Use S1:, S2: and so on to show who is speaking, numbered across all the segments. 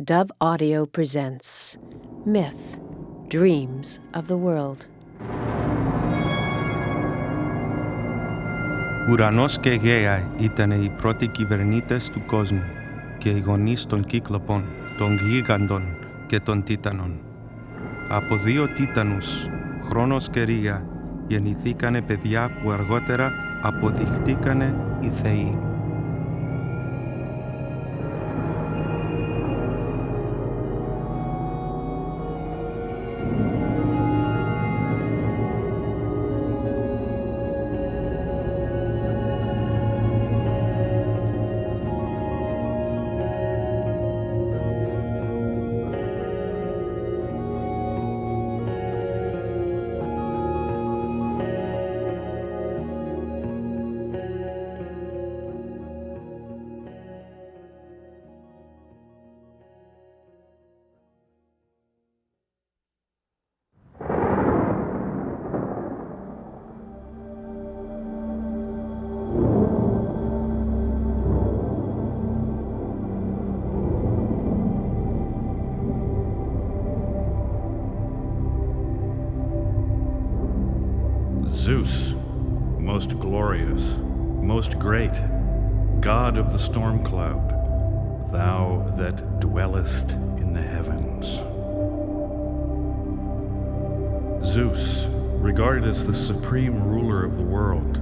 S1: Dove Audio presents Myth, Dreams of the World.
S2: Ουρανός και Γαία ήτανε οι πρώτοι κυβερνήτες του κόσμου και οι γονείς των κύκλοπων, των γίγαντων και των τίτανων. Από δύο τίτανους, Χρόνος και Ρία, γεννηθήκανε παιδιά που αργότερα αποδειχτήκανε οι θεοί.
S3: Zeus, most glorious, most great, God of the storm cloud, thou that dwellest in the heavens. Zeus, regarded as the supreme ruler of the world,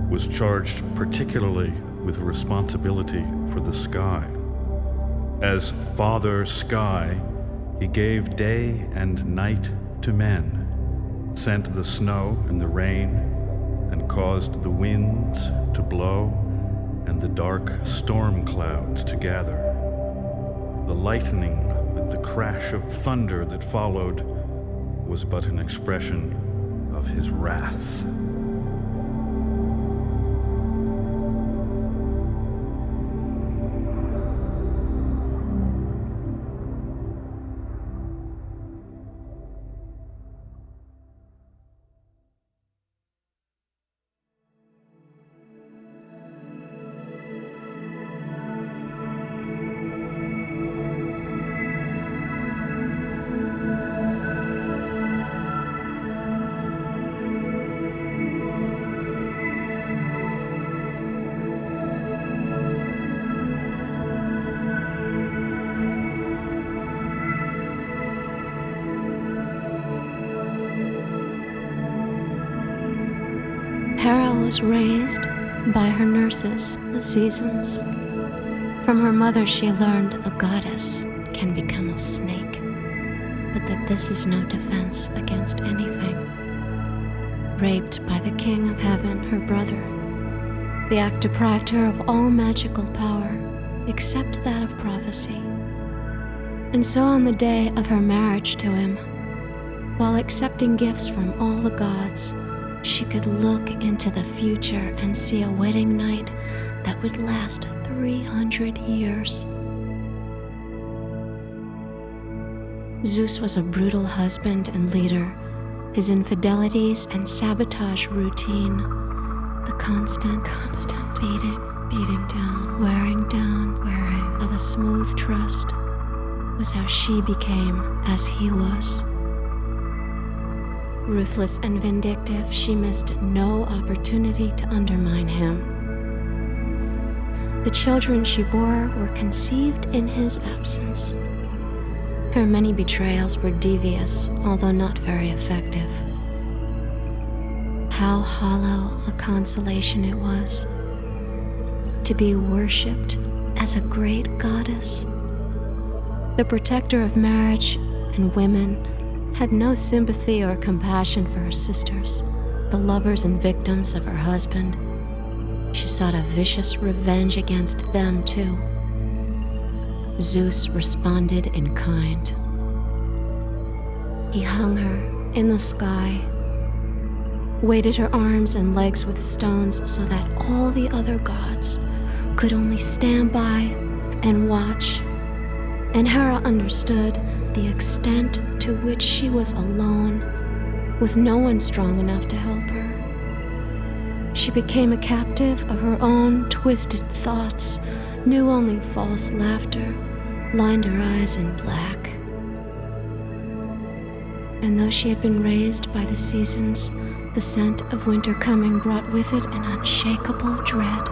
S3: was charged particularly with the responsibility for the sky. As Father Sky, he gave day and night to men, sent the snow and the rain, and caused the winds to blow and the dark storm clouds to gather. The lightning with the crash of thunder that followed was but an expression of his wrath.
S4: Hera was raised by her nurses, the seasons. From her mother she learned a goddess can become a snake, but that this is no defense against anything. Raped by the king of heaven, her brother, the act deprived her of all magical power except that of prophecy. And so on the day of her marriage to him, while accepting gifts from all the gods, she could look into the future and see a wedding night that would last 300 years. Zeus was a brutal husband and leader. His infidelities and sabotage routine, the constant beating down, wearing of a smooth trust, was how she became as he was. Ruthless and vindictive, she missed no opportunity to undermine him. The children she bore were conceived in his absence. Her many betrayals were devious, although not very effective. How hollow a consolation it was to be worshipped as a great goddess. The protector of marriage and women had no sympathy or compassion for her sisters, the lovers and victims of her husband. She sought a vicious revenge against them too. Zeus responded in kind. He hung her in the sky, weighted her arms and legs with stones so that all the other gods could only stand by and watch. And Hera understood the extent to which she was alone, with no one strong enough to help her. She became a captive of her own twisted thoughts, knew only false laughter, lined her eyes in black. And though she had been raised by the seasons, the scent of winter coming brought with it an unshakable dread.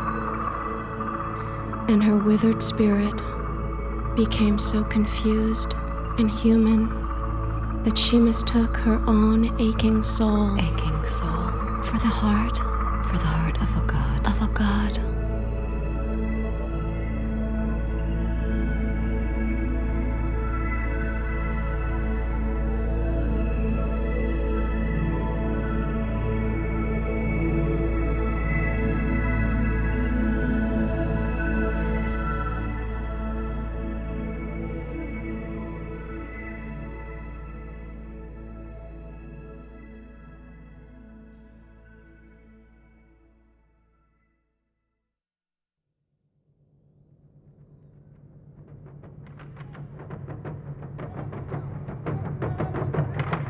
S4: And her withered spirit became so confused and human that she mistook her own aching soul for the heart of a god.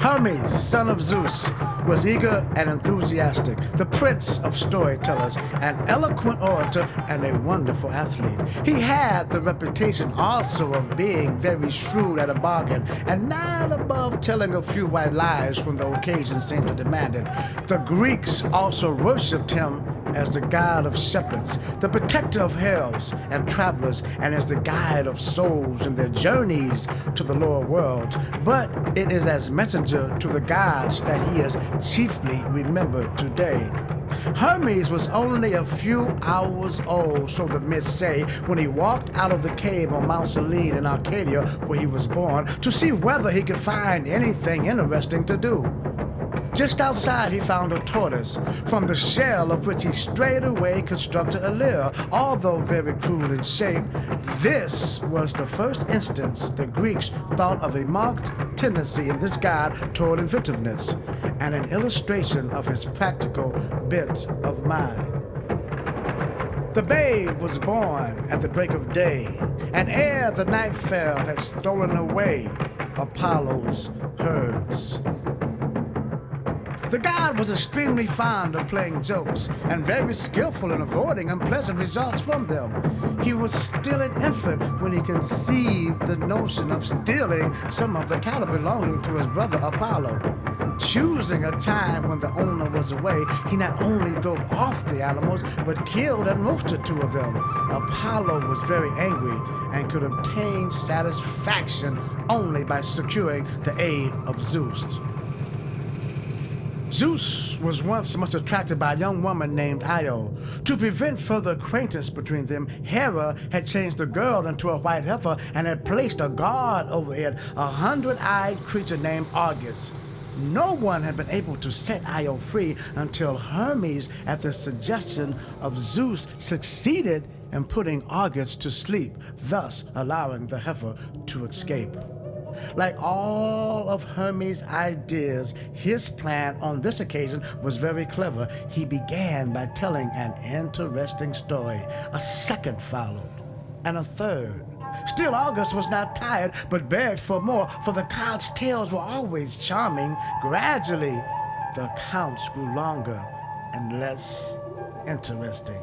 S5: Hermes, son of Zeus, was eager and enthusiastic, the prince of storytellers, an eloquent orator, and a wonderful athlete. He had the reputation also of being very shrewd at a bargain, and not above telling a few white lies when the occasion seemed to demand it. The Greeks also worshipped him as the god of shepherds, the protector of heralds and travelers, and as the guide of souls in their journeys to the lower worlds. But it is as messenger to the gods that he is chiefly remembered today. Hermes was only a few hours old, so the myths say, when he walked out of the cave on Mount Selene in Arcadia, where he was born, to see whether he could find anything interesting to do. Just outside, he found a tortoise, from the shell of which he straightway constructed a lyre. Although very crude in shape, this was the first instance the Greeks thought of a marked tendency in this god toward inventiveness, and an illustration of his practical bent of mind. The babe was born at the break of day, and ere the night fell had stolen away Apollo's herds. The god was extremely fond of playing jokes and very skillful in avoiding unpleasant results from them. He was still an infant when he conceived the notion of stealing some of the cattle belonging to his brother Apollo. Choosing a time when the owner was away, he not only drove off the animals, but killed and roasted 2 of them. Apollo was very angry and could obtain satisfaction only by securing the aid of Zeus. Zeus was once much attracted by a young woman named Io. To prevent further acquaintance between them, Hera had changed the girl into a white heifer and had placed a guard over it, a 100-eyed creature named Argus. No one had been able to set Io free until Hermes, at the suggestion of Zeus, succeeded in putting Argus to sleep, thus allowing the heifer to escape. Like all of Hermes' ideas, his plan on this occasion was very clever. He began by telling an interesting story. A second followed, and a third. Still, August was not tired, but begged for more, for the god's tales were always charming. Gradually, the accounts grew longer and less interesting.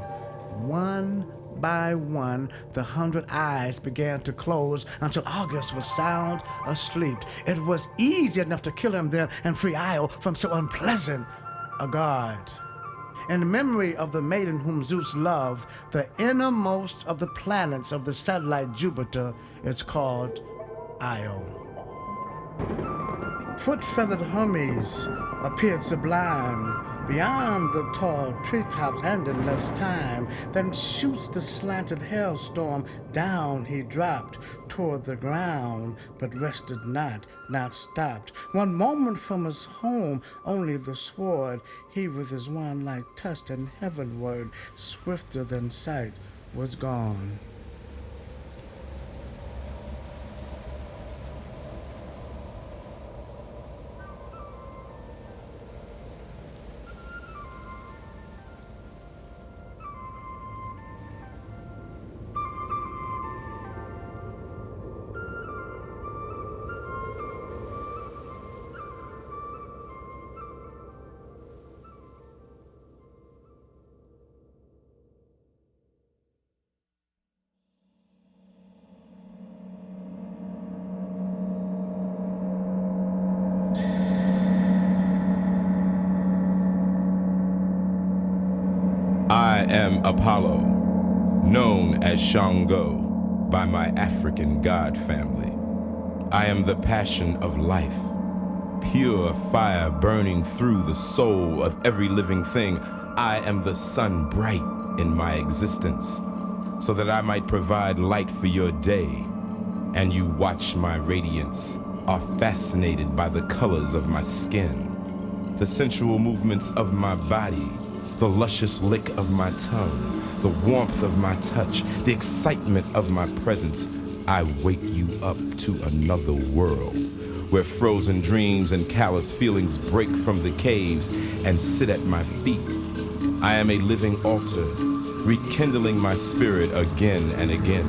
S5: One by one, the 100 eyes began to close until August was sound asleep. It was easy enough to kill him then and free Io from so unpleasant a guard. In memory of the maiden whom Zeus loved, the innermost of the planets of the satellite Jupiter is called Io. Foot-feathered Hermes appeared sublime beyond the tall treetops, and in less time than shoots the slanted hailstorm, down he dropped toward the ground, but rested not stopped. One moment from his home, only the sword he with his wand-like touched, and heavenward, swifter than sight, was gone.
S6: am Apollo, known as Shango by my African god family. I am the passion of life, pure fire burning through the soul of every living thing. I am the sun bright in my existence, so that I might provide light for your day, and you watch my radiance, are fascinated by the colors of my skin, the sensual movements of my body, the luscious lick of my tongue, the warmth of my touch, the excitement of my presence. I wake you up to another world, where frozen dreams and callous feelings break from the caves and sit at my feet. I am a living altar, rekindling my spirit again and again.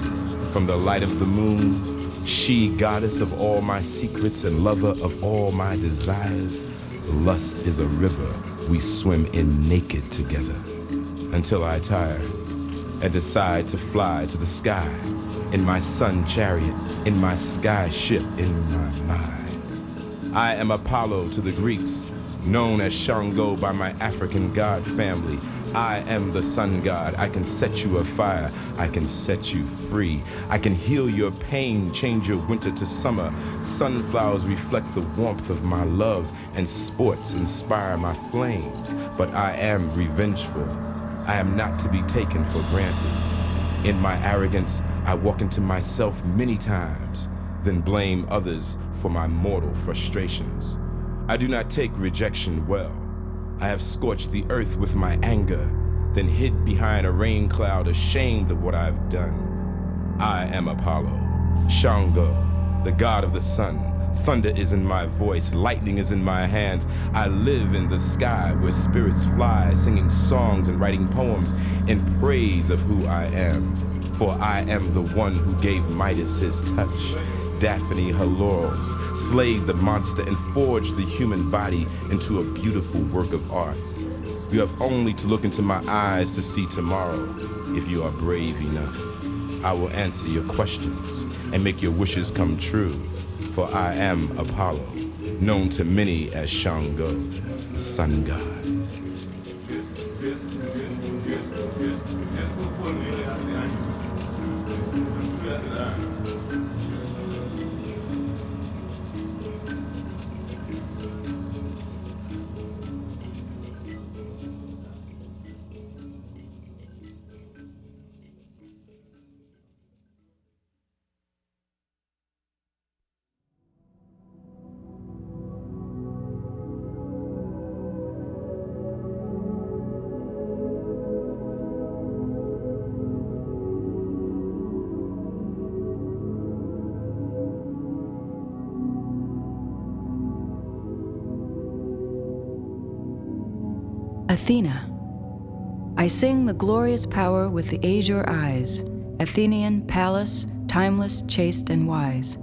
S6: From the light of the moon, she, goddess of all my secrets and lover of all my desires. Lust is a river we swim in naked together, until I tire and decide to fly to the sky in my sun chariot, in my sky ship, in my mind. I am Apollo to the Greeks, known as Shango by my African god family. I am the sun god. I can set you afire. I can set you free. I can heal your pain, change your winter to summer. Sunflowers reflect the warmth of my love, and sports inspire my flames. But I am revengeful. I am not to be taken for granted. In my arrogance, I walk into myself many times, then blame others for my mortal frustrations. I do not take rejection well. I have scorched the earth with my anger, then hid behind a rain cloud, ashamed of what I've done. I am Apollo, Shango, the god of the sun. Thunder is in my voice, lightning is in my hands. I live in the sky where spirits fly, singing songs and writing poems in praise of who I am. For I am the one who gave Midas his touch, Daphne her laurels, slayed the monster, and forged the human body into a beautiful work of art. You have only to look into my eyes to see tomorrow, if you are brave enough. I will answer your questions and make your wishes come true, for I am Apollo, known to many as Shango, the sun god.
S7: Athena. I sing the glorious power with the azure eyes, Athenian, Pallas, timeless, chaste, and wise.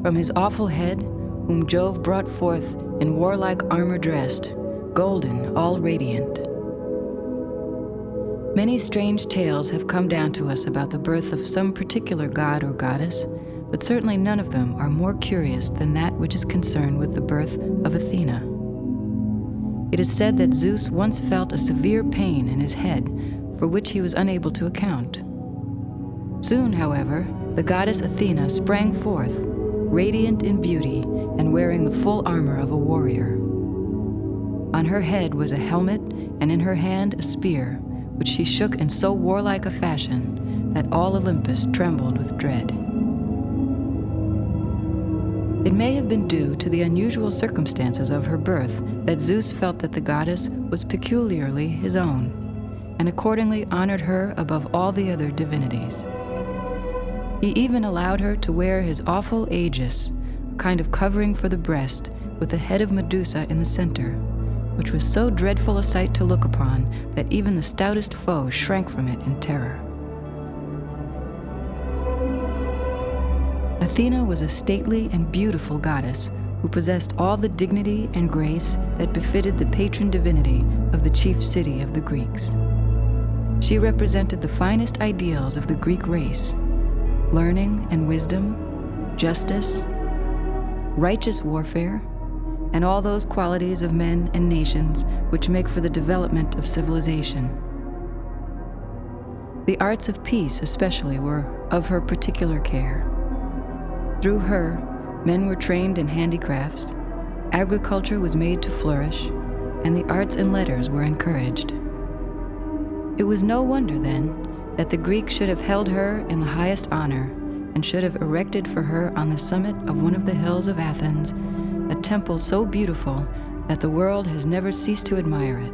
S7: From his awful head, whom Jove brought forth in warlike armor dressed, golden, all radiant. Many strange tales have come down to us about the birth of some particular god or goddess, but certainly none of them are more curious than that which is concerned with the birth of Athena. It is said that Zeus once felt a severe pain in his head, for which he was unable to account. Soon, however, the goddess Athena sprang forth, radiant in beauty and wearing the full armor of a warrior. On her head was a helmet, and in her hand a spear, which she shook in so warlike a fashion that all Olympus trembled with dread. It may have been due to the unusual circumstances of her birth that Zeus felt that the goddess was peculiarly his own, and accordingly honored her above all the other divinities. He even allowed her to wear his awful aegis, a kind of covering for the breast, with the head of Medusa in the center, which was so dreadful a sight to look upon that even the stoutest foe shrank from it in terror. Athena was a stately and beautiful goddess who possessed all the dignity and grace that befitted the patron divinity of the chief city of the Greeks. She represented the finest ideals of the Greek race: learning and wisdom, justice, righteous warfare, and all those qualities of men and nations which make for the development of civilization. The arts of peace especially were of her particular care. Through her, men were trained in handicrafts, agriculture was made to flourish, and the arts and letters were encouraged. It was no wonder, then, that the Greeks should have held her in the highest honor and should have erected for her on the summit of one of the hills of Athens a temple so beautiful that the world has never ceased to admire it.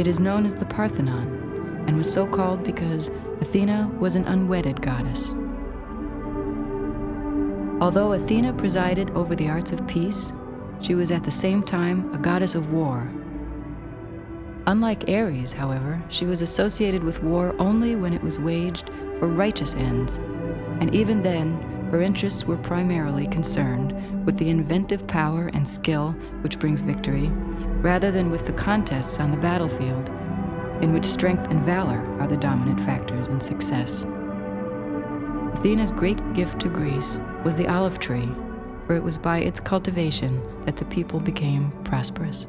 S7: It is known as the Parthenon, and was so called because Athena was an unwedded goddess. Although Athena presided over the arts of peace, she was at the same time a goddess of war. Unlike Ares, however, she was associated with war only when it was waged for righteous ends, and even then, her interests were primarily concerned with the inventive power and skill which brings victory, rather than with the contests on the battlefield, in which strength and valor are the dominant factors in success. Athena's great gift to Greece was the olive tree, for it was by its cultivation that the people became prosperous.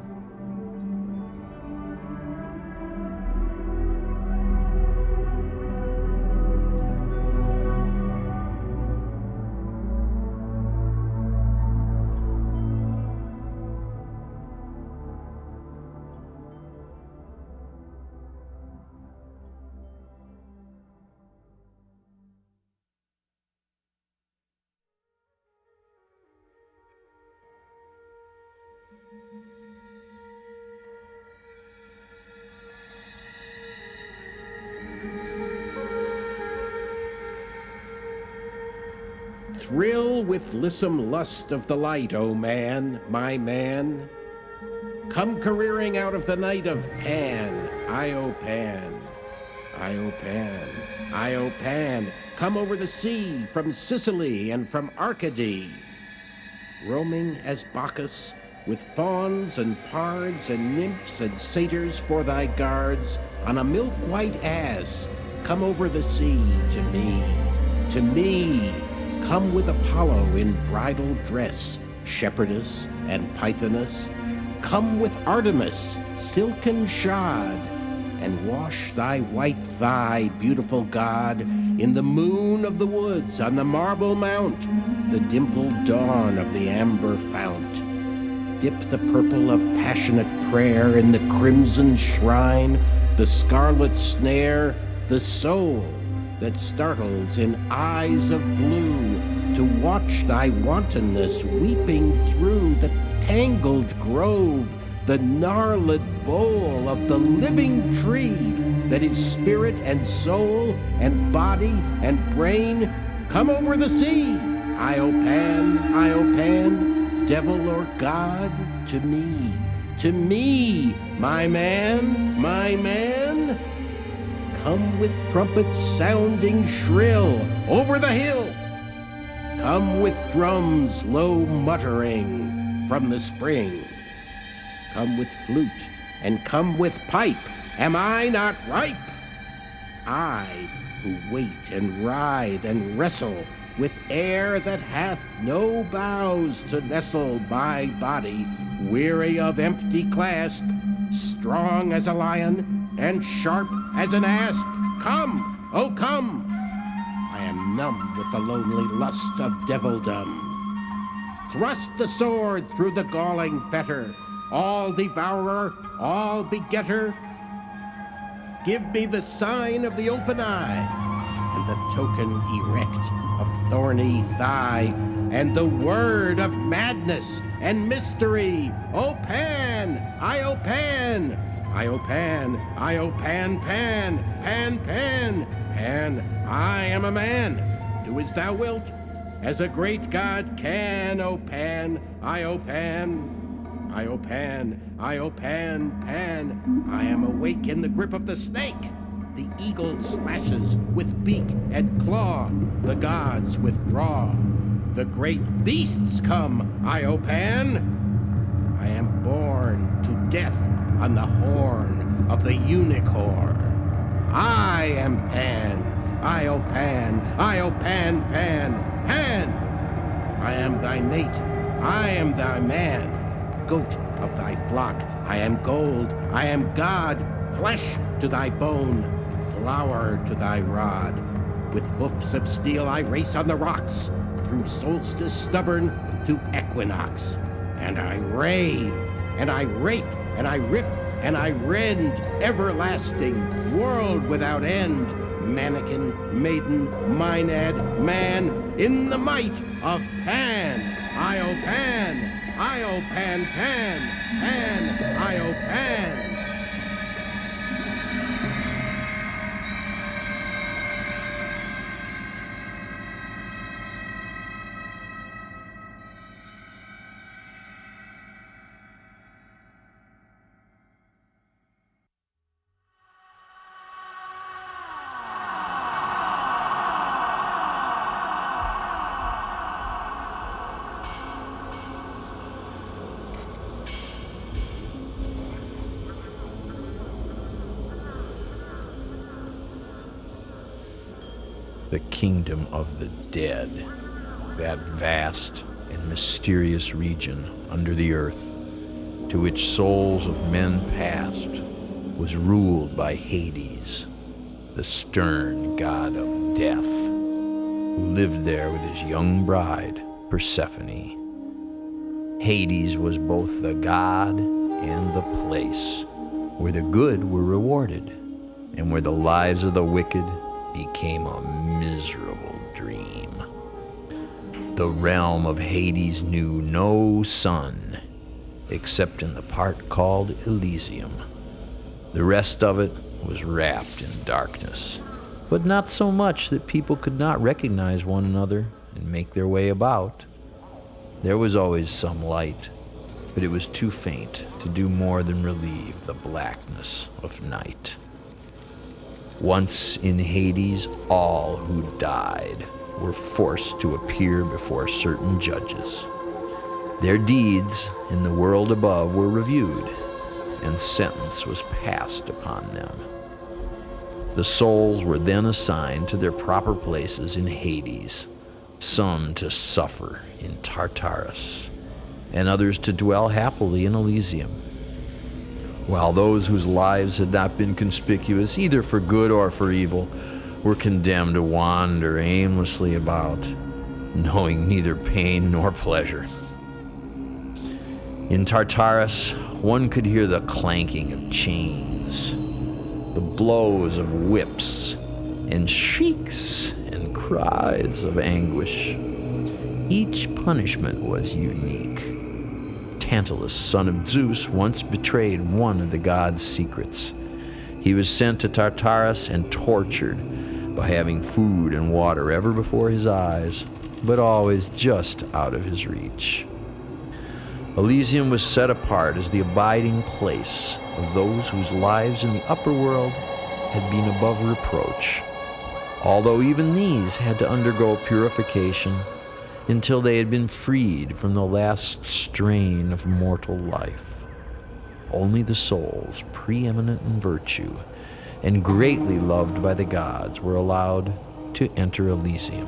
S8: Thrill with lissome lust of the light, O man, my man. Come careering out of the night of Pan, Io Pan, Io Pan, Io Pan. Come over the sea from Sicily and from Arcady. Roaming as Bacchus, with fauns and pards and nymphs and satyrs for thy guards, on a milk-white ass, come over the sea to me, to me. Come with Apollo in bridal dress, shepherdess and pythoness. Come with Artemis, silken shod, and wash thy white thigh, beautiful God, in the moon of the woods, on the marble mount, the dimpled dawn of the amber fount. Dip the purple of passionate prayer in the crimson shrine, the scarlet snare, the soul that startles in eyes of blue, to watch thy wantonness weeping through the tangled grove, the gnarled bole of the living tree that is spirit and soul and body and brain. Come over the sea, Io Pan, devil or god, to me, my man, my man. Come with trumpets sounding shrill over the hill. Come with drums low muttering from the spring. Come with flute and come with pipe. Am I not ripe? I who wait and ride and wrestle with air that hath no boughs to nestle my body, weary of empty clasp, strong as a lion and sharp as an asp. Come, oh come! I am numb with the lonely lust of devildom. Thrust the sword through the galling fetter, all devourer, all begetter. Give me the sign of the open eye, and the token erect of thorny thigh, and the word of madness and mystery. O Pan, Io Pan, Io Pan, Io Pan, Pan, Pan, Pan, Pan. I am a man. Do as thou wilt, as a great god can. O Pan, Io Pan, Io Pan, Io Pan, Pan. I am awake in the grip of the snake. The eagle slashes with beak and claw. The gods withdraw. The great beasts come, Io Pan. I am born to death on the horn of the unicorn. I am Pan, Io Pan, Io Pan, Pan, Pan. I am thy mate, I am thy man, goat of thy flock. I am gold, I am God, flesh to thy bone, flower to thy rod. With hoofs of steel I race on the rocks, through solstice stubborn to equinox. And I rave, and I rape, and I rip, and I rend, everlasting, world without end. Mannequin, maiden, Maenad, man, in the might of Pan. Io Pan, Io Pan, Pan, Pan, Io Pan.
S9: The kingdom of the dead, that vast and mysterious region under the earth to which souls of men passed, was ruled by Hades, the stern god of death, who lived there with his young bride, Persephone. Hades was both the god and the place where the good were rewarded and where the lives of the wicked became a miserable dream. The realm of Hades knew no sun, except in the part called Elysium. The rest of it was wrapped in darkness, but not so much that people could not recognize one another and make their way about. There was always some light, but it was too faint to do more than relieve the blackness of night. Once in Hades, all who died were forced to appear before certain judges. Their deeds in the world above were reviewed, and sentence was passed upon them. The souls were then assigned to their proper places in Hades, some to suffer in Tartarus, and others to dwell happily in Elysium, while those whose lives had not been conspicuous, either for good or for evil, were condemned to wander aimlessly about, knowing neither pain nor pleasure. In Tartarus, one could hear the clanking of chains, the blows of whips, and shrieks and cries of anguish. Each punishment was unique. Tantalus, son of Zeus, once betrayed one of the gods' secrets. He was sent to Tartarus and tortured by having food and water ever before his eyes, but always just out of his reach. Elysium was set apart as the abiding place of those whose lives in the upper world had been above reproach, although even these had to undergo purification until they had been freed from the last strain of mortal life. Only the souls preeminent in virtue and greatly loved by the gods were allowed to enter Elysium.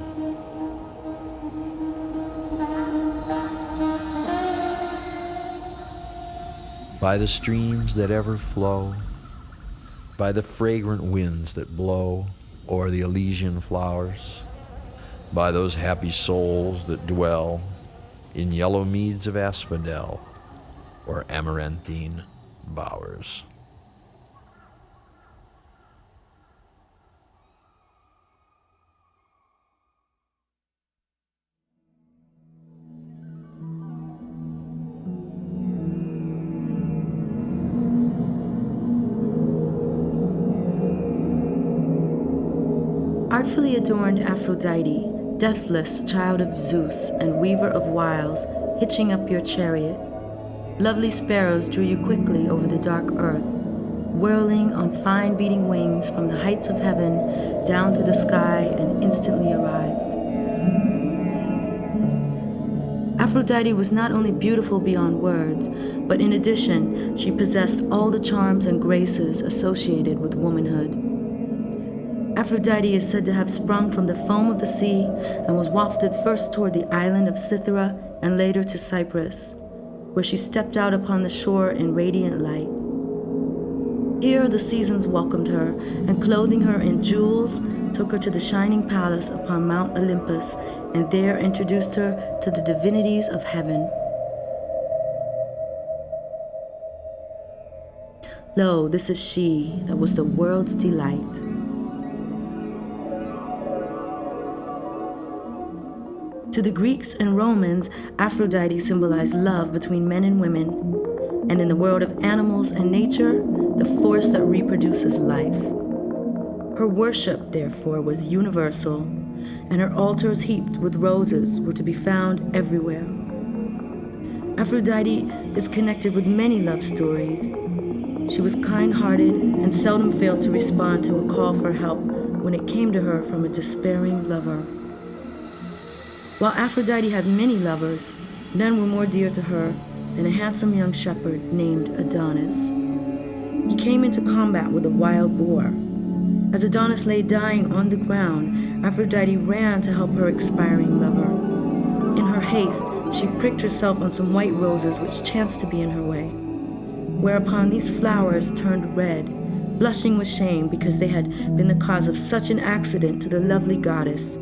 S9: By the streams that ever flow, by the fragrant winds that blow o'er the Elysian flowers, by those happy souls that dwell in yellow meads of asphodel or amaranthine bowers.
S10: Artfully adorned Aphrodite, deathless child of Zeus and weaver of wiles, hitching up your chariot. Lovely sparrows drew you quickly over the dark earth, whirling on fine beating wings from the heights of heaven down to the sky and instantly arrived. Aphrodite was not only beautiful beyond words, but in addition, she possessed all the charms and graces associated with womanhood. Aphrodite is said to have sprung from the foam of the sea and was wafted first toward the island of Cythera and later to Cyprus, where she stepped out upon the shore in radiant light. Here the seasons welcomed her, and clothing her in jewels, took her to the shining palace upon Mount Olympus, and there introduced her to the divinities of heaven. Lo, this is she that was the world's delight. To the Greeks and Romans, Aphrodite symbolized love between men and women, and in the world of animals and nature, the force that reproduces life. Her worship, therefore, was universal, and her altars heaped with roses were to be found everywhere. Aphrodite is connected with many love stories. She was kind-hearted and seldom failed to respond to a call for help when it came to her from a despairing lover. While Aphrodite had many lovers, none were more dear to her than a handsome young shepherd named Adonis. He came into combat with a wild boar. As Adonis lay dying on the ground, Aphrodite ran to help her expiring lover. In her haste, she pricked herself on some white roses which chanced to be in her way, whereupon these flowers turned red, blushing with shame because they had been the cause of such an accident to the lovely goddess.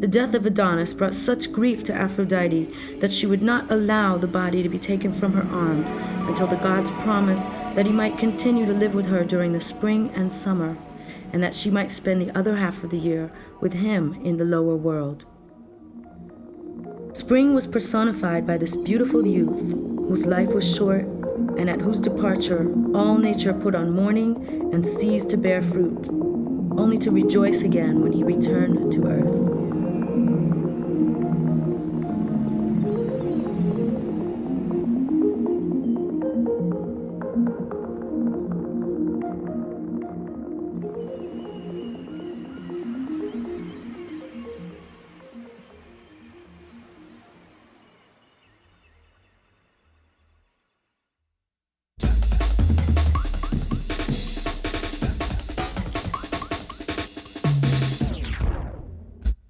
S10: The death of Adonis brought such grief to Aphrodite that she would not allow the body to be taken from her arms until the gods promised that he might continue to live with her during the spring and summer, and that she might spend the other half of the year with him in the lower world. Spring was personified by this beautiful youth, whose life was short, and at whose departure all nature put on mourning and ceased to bear fruit, only to rejoice again when he returned to earth.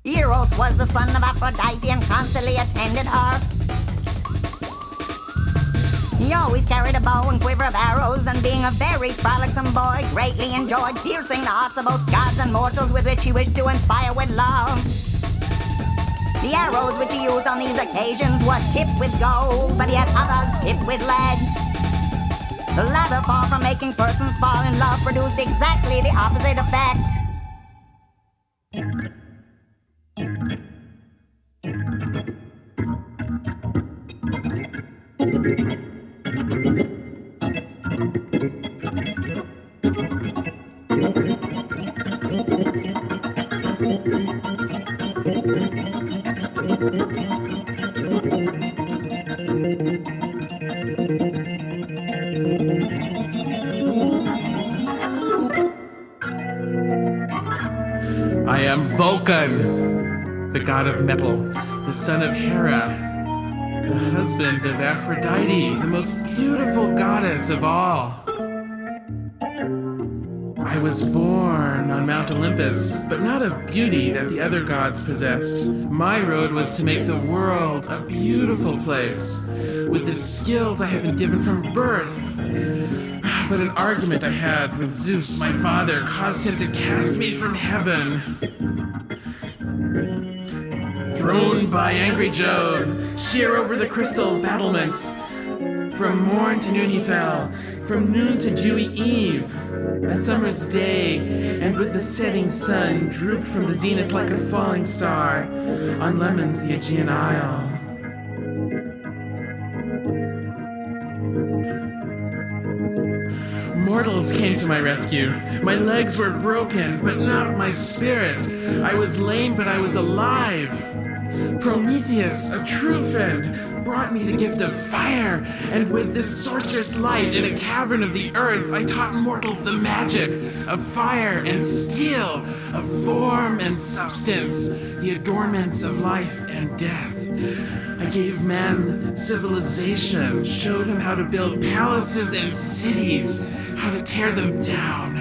S11: Eros was the son of Aphrodite and constantly attended her. He always carried a bow and quiver of arrows, and being a very frolicsome boy, greatly enjoyed piercing the hearts of both gods and mortals with which he wished to inspire with love. The arrows which he used on these occasions were tipped with gold, but he had others tipped with lead. The latter, far from making persons fall in love, produced exactly the opposite effect.
S12: I am Vulcan, the god of metal, the son of Hera, the husband of Aphrodite, the most beautiful goddess of all. I was born on Mount Olympus, but not of beauty that the other gods possessed. My road was to make the world a beautiful place, with the skills I had been given from birth. But an argument I had with Zeus, my father, caused him to cast me from heaven. Thrown by angry Jove, sheer over the crystal battlements. From morn to noon he fell, from noon to dewy eve. A summer's day, and with the setting sun, drooped from the zenith like a falling star on Lemons, the Aegean Isle. Mortals came to my rescue. My legs were broken, but not my spirit. I was lame, but I was alive. Prometheus, a true friend, brought me the gift of fire, and with this sorcerous light in a cavern of the earth, I taught mortals the magic of fire and steel, of form and substance, the adornments of life and death. I gave man civilization, showed him how to build palaces and cities, how to tear them down.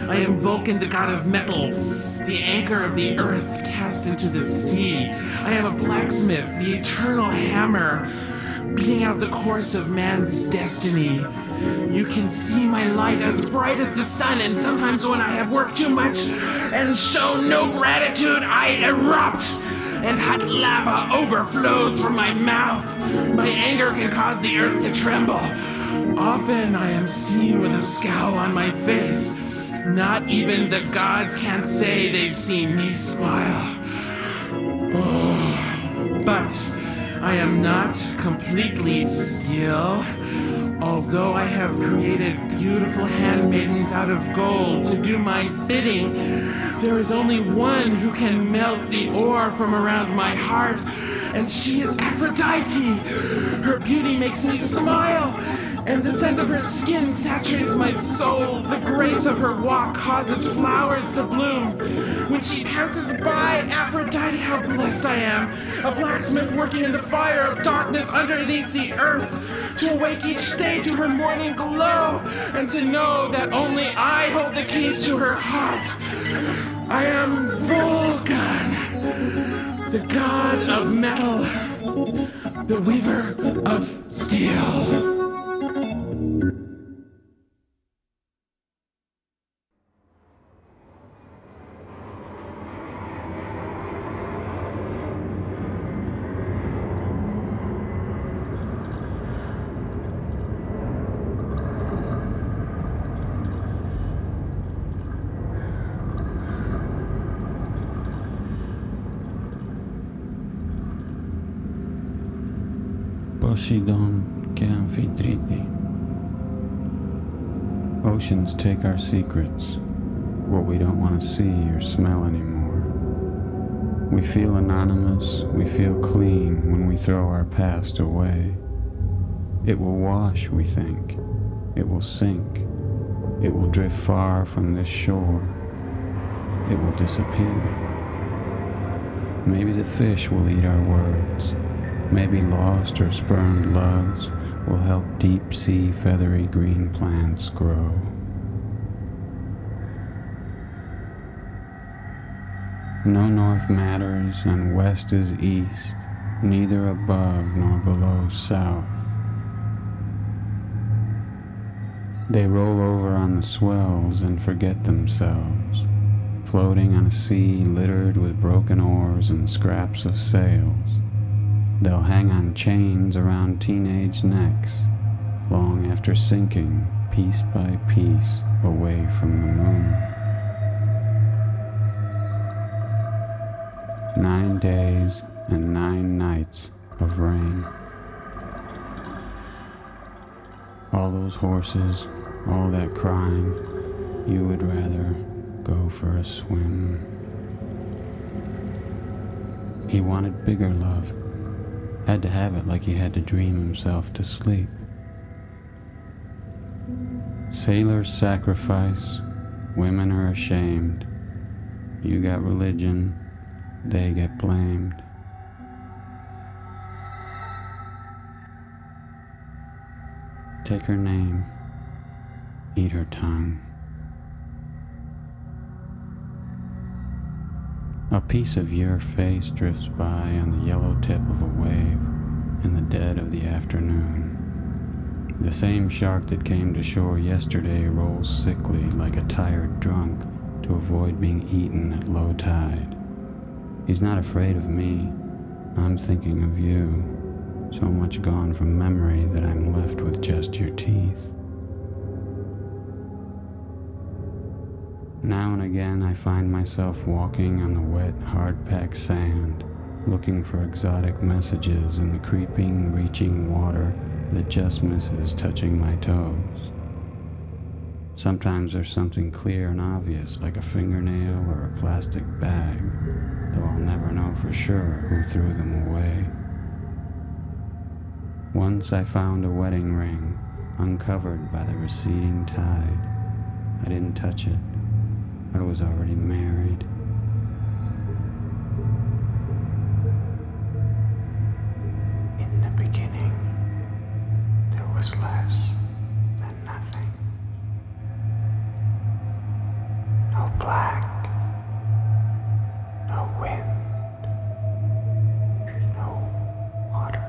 S12: I am Vulcan, the god of metal, the anchor of the earth cast into the sea. I am a blacksmith, the eternal hammer, beating out the course of man's destiny. You can see my light as bright as the sun, and sometimes when I have worked too much and shown no gratitude, I erupt, and hot lava overflows from my mouth. My anger can cause the earth to tremble. Often I am seen with a scowl on my face. Not even the gods can say they've seen me smile. Oh, but I am not completely still. Although I have created beautiful handmaidens out of gold to do my bidding, there is only one who can melt the ore from around my heart, and she is Aphrodite. Her beauty makes me smile, and the scent of her skin saturates my soul. The grace of her walk causes flowers to bloom. When she passes by, Aphrodite, how blessed I am. A blacksmith working in the fire of darkness underneath the earth, to awake each day to her morning glow, and to know that only I hold the keys to her heart. I am Vulcan, the god of metal, the weaver of steel.
S13: Poseidon que Amphitrite. Oceans take our secrets, what we don't want to see or smell anymore. We feel anonymous, we feel clean when we throw our past away. It will wash, we think. It will sink. It will drift far from this shore. It will disappear. Maybe the fish will eat our words. Maybe lost or spurned loves will help deep-sea feathery green plants grow. No north matters and west is east, neither above nor below south. They roll over on the swells and forget themselves, floating on a sea littered with broken oars and scraps of sails. They'll hang on chains around teenage necks, long after sinking, piece by piece, away from the moon. 9 days and 9 nights of rain. All those horses, all that crying, you would rather go for a swim. He wanted bigger love. Had to have it like he had to dream himself to sleep. Sailors sacrifice, women are ashamed. You got religion, they get blamed. Take her name, eat her tongue. A piece of your face drifts by on the yellow tip of a wave in the dead of the afternoon. The same shark that came to shore yesterday rolls sickly like a tired drunk to avoid being eaten at low tide. He's not afraid of me. I'm thinking of you. So much gone from memory that I'm left with just your teeth. Now and again I find myself walking on the wet, hard-packed sand, looking for exotic messages in the creeping, reaching water that just misses touching my toes. Sometimes there's something clear and obvious, like a fingernail or a plastic bag, though I'll never know for sure who threw them away. Once I found a wedding ring, uncovered by the receding tide. I didn't touch it. I was already married.
S14: In the beginning, there was less than nothing. No black, no wind, no water.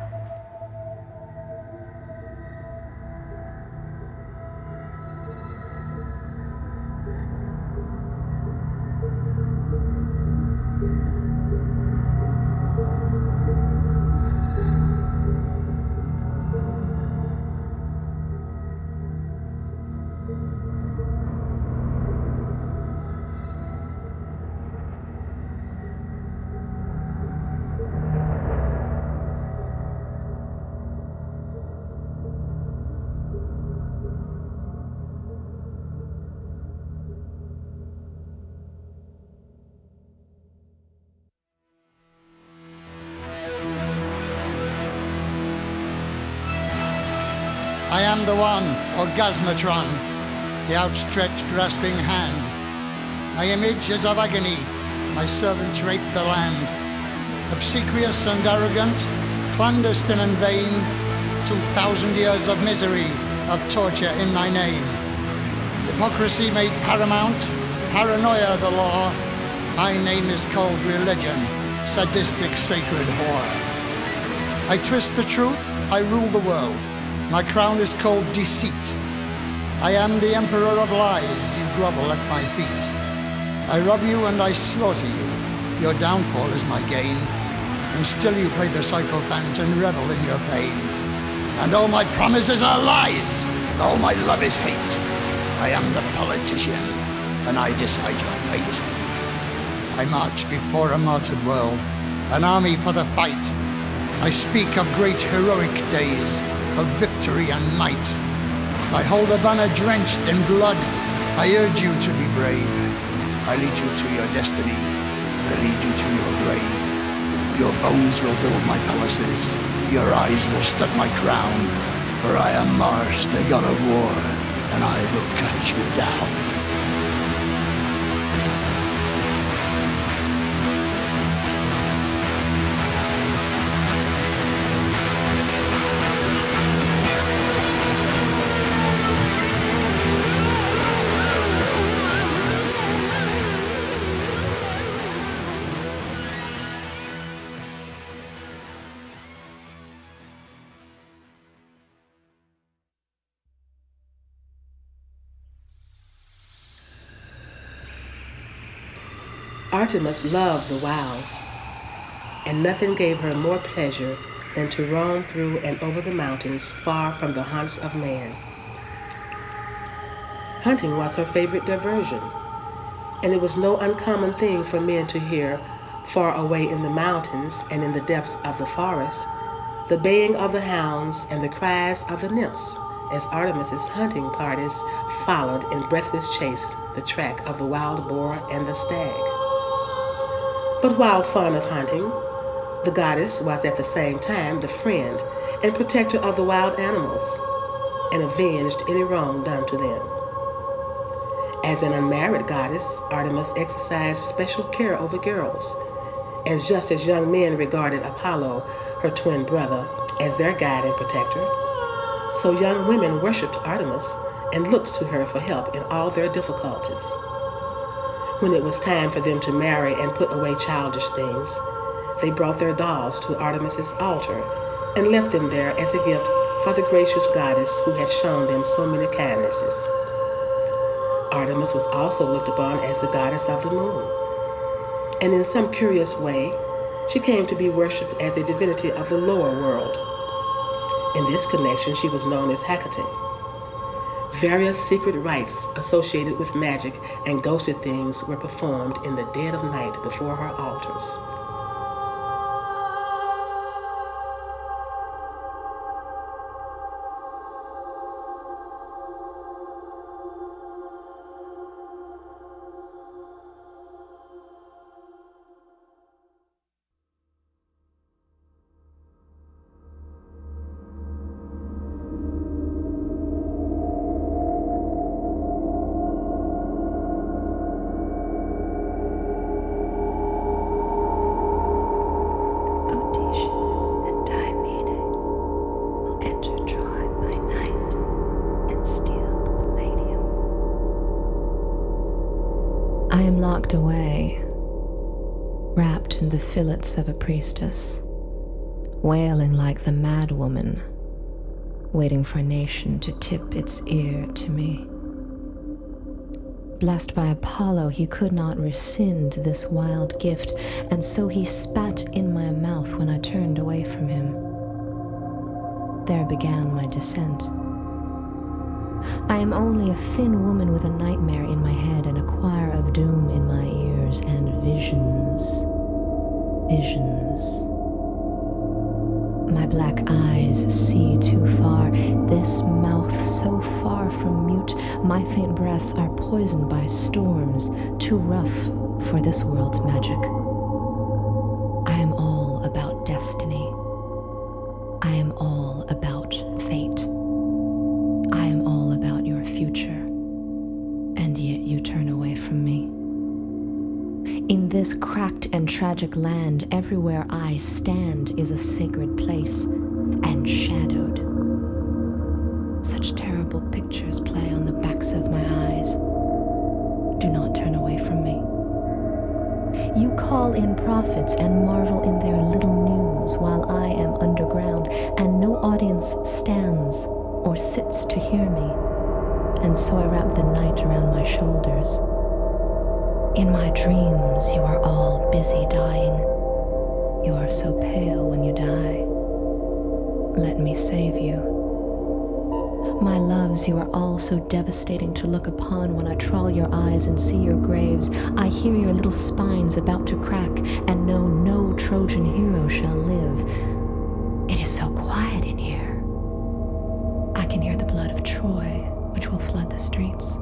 S15: I am the one, Orgasmatron, the outstretched grasping hand. My image is of agony, my servants rape the land. Obsequious and arrogant, clandestine and vain, 2,000 years of misery, of torture in my name. Hypocrisy made paramount, paranoia the law. My name is called religion, sadistic sacred whore. I twist the truth, I rule the world. My crown is called deceit. I am the emperor of lies, you grovel at my feet. I rob you and I slaughter you. Your downfall is my gain. And still you play the sycophant and revel in your pain. And all my promises are lies. All my love is hate. I am the politician, and I decide your fate. I march before a martyred world, an army for the fight. I speak of great heroic days, of victory and might. I hold a banner drenched in blood. I urge you to be brave. I lead you to your destiny. I lead you to your grave. Your bones will build my palaces. Your eyes will stud my crown. For I am Mars, the god of war, and I will cut you down.
S16: Artemis loved the wilds, and nothing gave her more pleasure than to roam through and over the mountains far from the haunts of man. Hunting was her favorite diversion, and it was no uncommon thing for men to hear, far away in the mountains and in the depths of the forest, the baying of the hounds and the cries of the nymphs as Artemis's hunting parties followed in breathless chase the track of the wild boar and the stag. But while fond of hunting, the goddess was at the same time the friend and protector of the wild animals, and avenged any wrong done to them. As an unmarried goddess, Artemis exercised special care over girls, and just as young men regarded Apollo, her twin brother, as their guide and protector, so young women worshipped Artemis and looked to her for help in all their difficulties. When it was time for them to marry and put away childish things, they brought their dolls to Artemis's altar and left them there as a gift for the gracious goddess who had shown them so many kindnesses. Artemis was also looked upon as the goddess of the moon, and in some curious way, she came to be worshipped as a divinity of the lower world. In this connection, she was known as Hecate. Various secret rites associated with magic and ghostly things were performed in the dead of night before her altars.
S17: Locked away, wrapped in the fillets of a priestess, wailing like the mad woman, waiting for a nation to tip its ear to me. Blessed by Apollo, he could not rescind this wild gift, and so he spat in my mouth when I turned away from him. There began my descent. I am only a thin woman with a nightmare in my head and a choir of doom in my ears and visions. Visions. My black eyes see too far, this mouth so far from mute. My faint breaths are poisoned by storms, too rough for this world's magic. I am all about destiny. I am all about fate. tragic land, everywhere I stand is a sacred place, and shadowed. Such terrible pictures play on the backs of my eyes. Do not turn away from me. You call in prophets and marvel in their little news while I am underground, and no audience stands or sits to hear me. And so I wrap the night around my shoulders. In my dreams, you are all busy dying. You are so pale when you die. Let me save you. My loves, you are all so devastating to look upon when I trawl your eyes and see your graves. I hear your little spines about to crack and know no Trojan hero shall live. It is so quiet in here. I can hear the blood of Troy, which will flood the streets.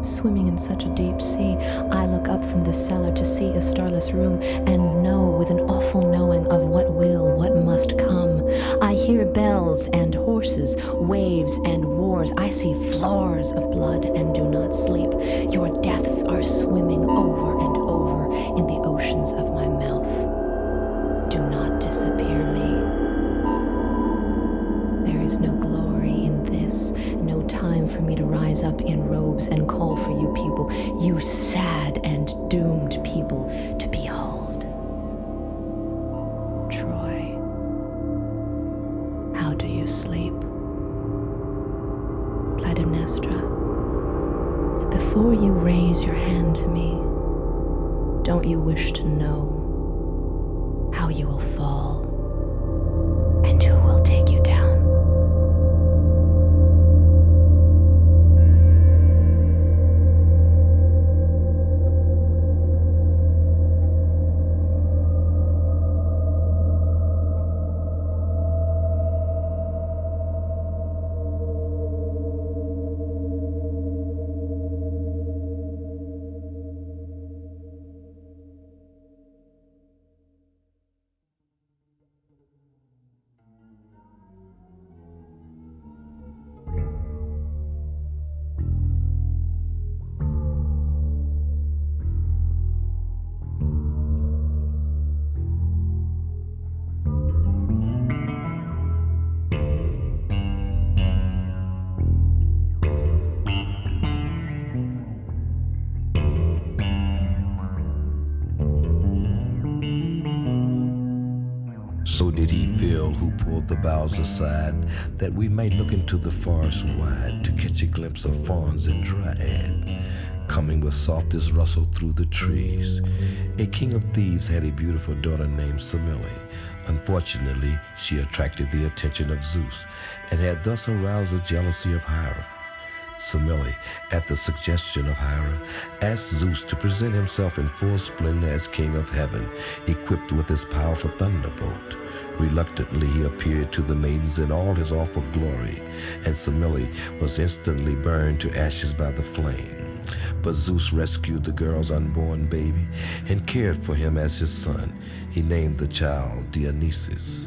S17: Swimming in such a deep sea, I look up from the cellar to see a starless room and know with an awful knowing of what will, what must come. I hear bells and horses, waves and wars. I see floors of blood and do not sleep. Your deaths are swimming over and over in the oceans of my mouth. Do not disappear me. There is no glory in this, no time for me to rise up in robes and call for you people, you sad and doomed people, to behold. Troy, how do you sleep? Clytemnestra, before you raise your hand to me, don't you wish to know how you will fall and who will take you down?
S18: So did he feel who pulled the boughs aside, that we might look into the forest wide to catch a glimpse of fawns and dryad, coming with softest rustle through the trees. A king of thieves had a beautiful daughter named Semele. Unfortunately, she attracted the attention of Zeus and had thus aroused the jealousy of Hera. Semele, at the suggestion of Hera, asked Zeus to present himself in full splendor as king of heaven, equipped with his powerful thunderbolt. Reluctantly, he appeared to the maidens in all his awful glory, and Semele was instantly burned to ashes by the flame. But Zeus rescued the girl's unborn baby and cared for him as his son. He named the child Dionysus.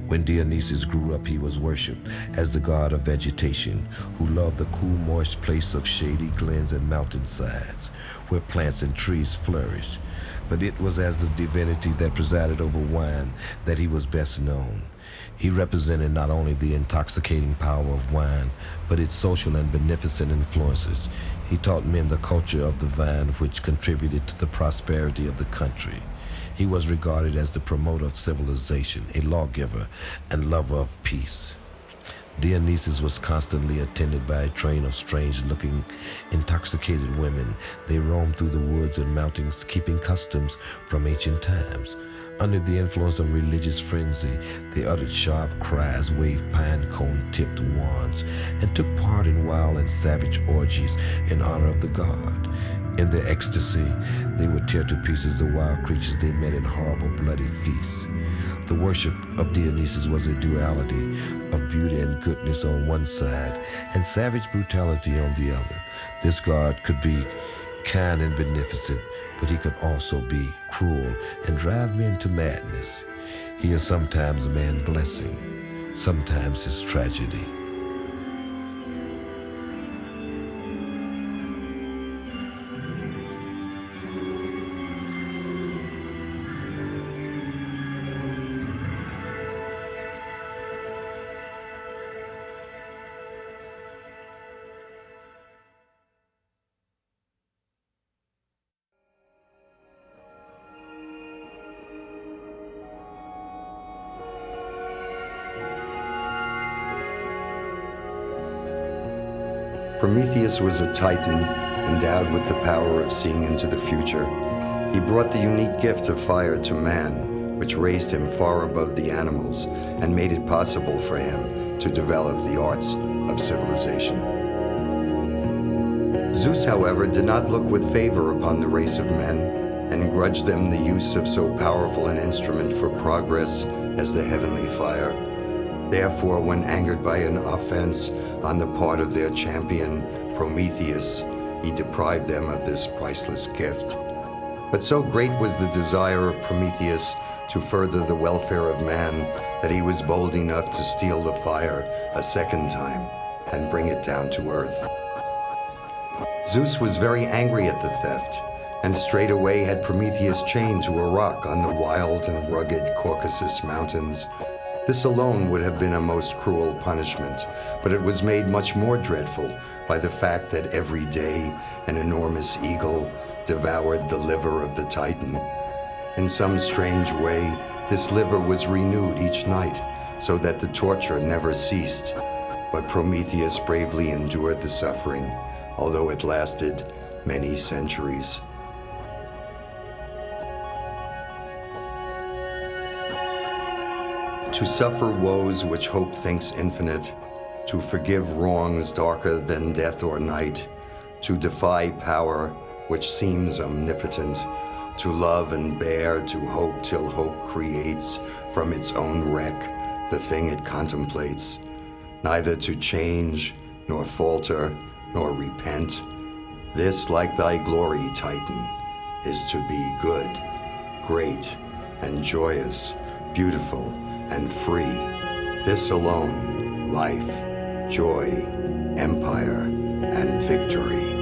S18: When Dionysus grew up, he was worshipped as the god of vegetation, who loved the cool, moist place of shady glens and mountainsides, where plants and trees flourished. But it was as the divinity that presided over wine that he was best known. He represented not only the intoxicating power of wine, but its social and beneficent influences. He taught men the culture of the vine, which contributed to the prosperity of the country. He was regarded as the promoter of civilization, a lawgiver, and lover of peace. Dionysus was constantly attended by a train of strange-looking, intoxicated women. They roamed through the woods and mountains, keeping customs from ancient times. Under the influence of religious frenzy, they uttered sharp cries, waved pine cone-tipped wands, and took part in wild and savage orgies in honor of the god. In their ecstasy, they would tear to pieces the wild creatures they met in horrible, bloody feasts. The worship of Dionysus was a duality of beauty and goodness on one side and savage brutality on the other. This god could be kind and beneficent, but he could also be cruel and drive men to madness. He is sometimes man's blessing, sometimes his tragedy.
S19: Prometheus was a titan endowed with the power of seeing into the future. He brought the unique gift of fire to man, which raised him far above the animals and made it possible for him to develop the arts of civilization. Zeus, however, did not look with favor upon the race of men and grudged them the use of so powerful an instrument for progress as the heavenly fire. Therefore, when angered by an offense on the part of their champion, Prometheus, he deprived them of this priceless gift. But so great was the desire of Prometheus to further the welfare of man that he was bold enough to steal the fire a second time and bring it down to earth. Zeus was very angry at the theft, and straightway had Prometheus chained to a rock on the wild and rugged Caucasus Mountains. This alone would have been a most cruel punishment, but it was made much more dreadful by the fact that every day an enormous eagle devoured the liver of the Titan. In some strange way, this liver was renewed each night, so that the torture never ceased. But Prometheus bravely endured the suffering, although it lasted many centuries. To suffer woes which hope thinks infinite, to forgive wrongs darker than death or night, to defy power which seems omnipotent, to love and bear, to hope till hope creates from its own wreck the thing it contemplates, neither to change, nor falter, nor repent. This, like thy glory, Titan, is to be good, great, and joyous, beautiful, and free. This alone, life, joy, empire, and victory.